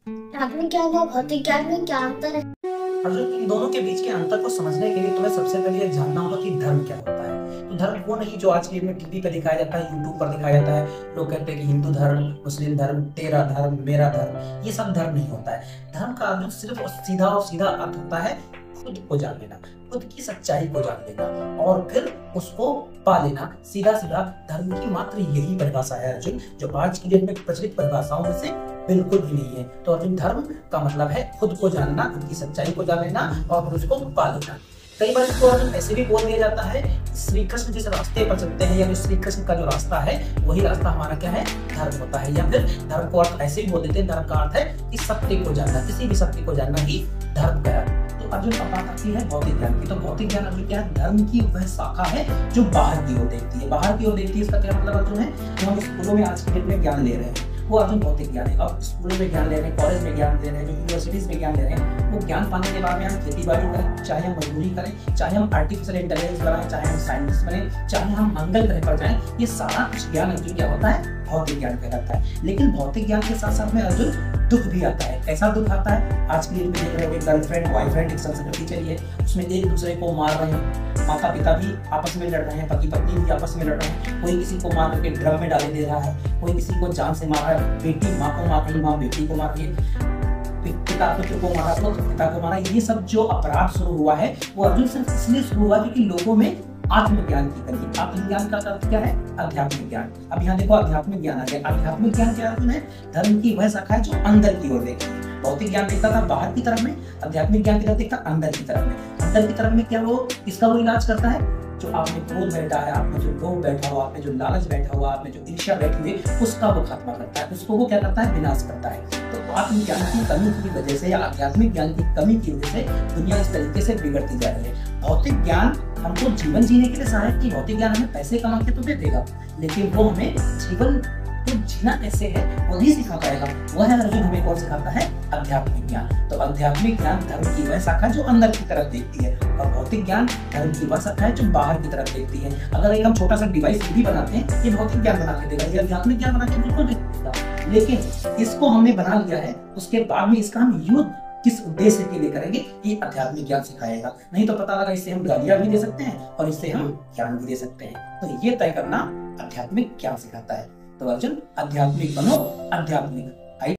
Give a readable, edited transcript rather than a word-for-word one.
आत्मिक ज्ञान और भौतिक ज्ञान में क्या अंतर है? अर्जुन, इन दोनों के बीच के अंतर को समझने के लिए तुम्हें सबसे पहले ये जानना होगा कि धर्म क्या होता है। तो धर्म वो नहीं जो आज के डेट में टीवी पे दिखाया जाता है, यूट्यूब पर दिखाया जाता है। लोग कहते हैं कि हिंदू धर्म, मुस्लिम धर्म, तेरा धर्म, मेरा धर्म, ये सब धर्म नहीं होता है। धर्म का अर्जुन सिर्फ और सीधा अर्थ होता है खुद को जान लेना, खुद की सच्चाई को जान लेना और फिर उसको पा लेना। सीधा सीधा धर्म की मात्र यही परिभाषा है अर्जुन, जो आज की डेट में प्रचलित परिभाषाओं में से बिल्कुल भी नहीं है। तो अर्जुन, धर्म का मतलब है खुद को जानना, खुद की सच्चाई को जान लेना और फिर उसको पा लेना। कई बार इसको अर्जुन ऐसे भी बोल दिया जाता है, श्री कृष्ण जिस रास्ते पर चलते हैं या श्री कृष्ण का जो रास्ता है वही रास्ता हमारा क्या है, धर्म होता है। या फिर धर्म को अर्थ ऐसे भी बोल देते हैं, धर्म का अर्थ है कि सत्य को जानना, किसी भी सत्य को जानना ही धर्म का है। तो अर्जुन, अब बात आती है भौतिक ज्ञान की। तो भौतिक ज्ञान अर्जुन क्या है, धर्म की वह शाखा है जो बाहर की ओर देखती है। बाहर की ओर देखती है, इसका क्या मतलब अर्जुन है, जो हम स्कूलों में आज के डेट में ज्ञान ले रहे हैं वो अर्जुन भौतिक ज्ञान है। अब स्कूलों में ज्ञान ले रहे हैं, कॉलेज में ज्ञान ले रहे हैं, यूनिवर्सिटीज में ज्ञान ले रहे हैं, वो ज्ञान पाने के बाद में हम खेती बाड़ी करें, चाहे हम मजदूरी करें, चाहे हम आर्टिफिशियल इंटेलिजेंस बनाएं, चाहे हम साइंटिस्ट बने, चाहे हम मंगल ग्रह पर जाएं, ये सारा कुछ ज्ञान अर्जुन क्या होता है, भौतिक ज्ञान कहलाता है। लेकिन भौतिक ज्ञान के साथ साथ में अर्जुन दुख भी आता है। ऐसा दुख आता है, आज की डेट में देख रहे हो गर्लफ्रेंड बॉयफ्रेंड एक संस्कृति चली है, उसमें एक दूसरे को मार रहे हैं, माता पिता भी आपस में लड़ रहे हैं, पति पत्नी भी आपस में लड़ रहे हैं, कोई किसी को मार करके ड्रम में डाले दे रहा है, कोई किसी को जान से मार रहा है, बेटी माँ को मार रही, माँ बेटी को मार रही है, पिता पुत्र को मारा तो पिता को मारा। ये सब जो अपराध शुरू हुआ है वो अर्जुन सिर्फ इसलिए शुरू हुआ क्योंकि लोगों में आत्मज्ञान की कमी। आत्मज्ञान का अर्थ क्या है, आध्यात्मिक ज्ञान। अब यहाँ देखो आध्यात्मिक ज्ञान आ गया। आध्यात्मिक ज्ञान क्या अर्जुन है, धर्म की वह शाखा है जो अंदर की ओर देखती है। भौतिक ज्ञान देखता था बाहर की तरफ में, आध्यात्मिक ज्ञान की तरफ देखता अंदर की तरफ में। अंदर की तरफ में क्या वो इसका वो इलाज करता है, जो आप में क्रोध बैठा है, आप में जो लोभ बैठा हुआ, आप में जो लालच बैठा हुआ, आप में जो ईर्ष्या बैठी हुई, उसका वो खात्मा करता है, उसको वो क्या करता है, विनाश करता है। तो आत्मज्ञान की कमी की वजह से या आध्यात्मिक ज्ञान की कमी की वजह से दुनिया इस तरीके से बिगड़ती जा रही है। भौतिक ज्ञान हमको जीवन जीने के लिए सहायक की, भौतिक ज्ञान हमें पैसे कमा के तो दे देगा, लेकिन वो हमें जीवन तो जीना कैसे है वो नहीं सिखा पाएगा। वह है अर्जुन हमें कौन सिखाता है, आध्यात्मिक ज्ञान। तो आध्यात्मिक ज्ञान धर्म की वह शाखा जो अंदर की तरफ देखती है और भौतिक ज्ञान धर्म की वह शाखा है जो बाहर की तरफ देखती है। अगर एक हम छोटा सा डिवाइस भी बनाते हैं, ये भौतिक ज्ञान बना के देगा, ये आध्यात्मिक ज्ञान बना के बिल्कुल नहीं देगा। लेकिन इसको हमने बना लिया है, उसके बाद में इसका हम यूज किस उद्देश्य के लिए करेंगे, ये आध्यात्मिक ज्ञान सिखाएगा। नहीं तो पता लगा इससे हम गालियां भी दे सकते हैं और इससे हम ज्ञान भी दे सकते हैं। तो ये तय करना आध्यात्मिक ज्ञान सिखाता है। तो अर्जुन, आध्यात्मिक बनो, आध्यात्मिक